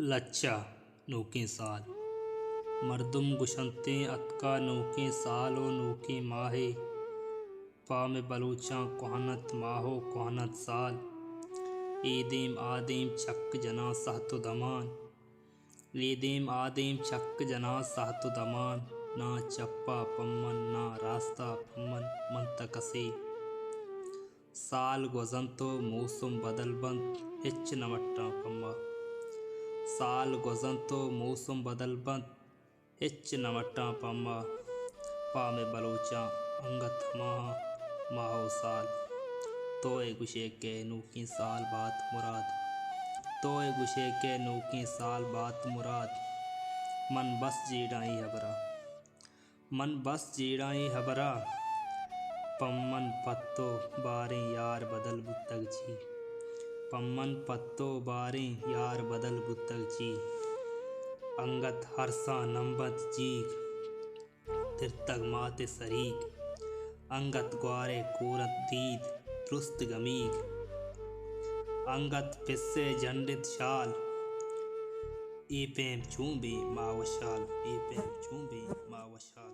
लच्चा नूके साल मर्दुम गुशंते अतका नूके साल ओ नूके माहे पा में बलूचा कोहनत माहो कोहनत साल ईदेम आदेम चक्क जना सहतु दमान ईदेम आदेम चक्क जना सहतु दमान ना चप्पा पम्मन ना रास्ता पम्मन मंतकसे साल गोजंतो मौसम बदलबंत हिच नमट्टा पम्मा साल गोजंतो मौसम बदलबंत हिच नमट्टा पम्मा पा में बलूचा अंगत माहो साल तोय गुशे के नूकी साल बात मुराद तोय गुशे के नूकी साल बात मुराद मन बस जीड़ाई हबरा मन बस जीड़ाई हबरा पम्मन पत्तो बारें यार बदल बुतग जी पम्मन पत्तो बारें यार बदल बुतग जी अंगत हरसा नंबत जीग तिरतग माते सरीक अंगत ग्वारे कोरत दीद दुरुस्त गमीग अंगत पिस्से जंडित शाल ई पेम चूंबे मावशाल ई पेम चूंबे मावशाल।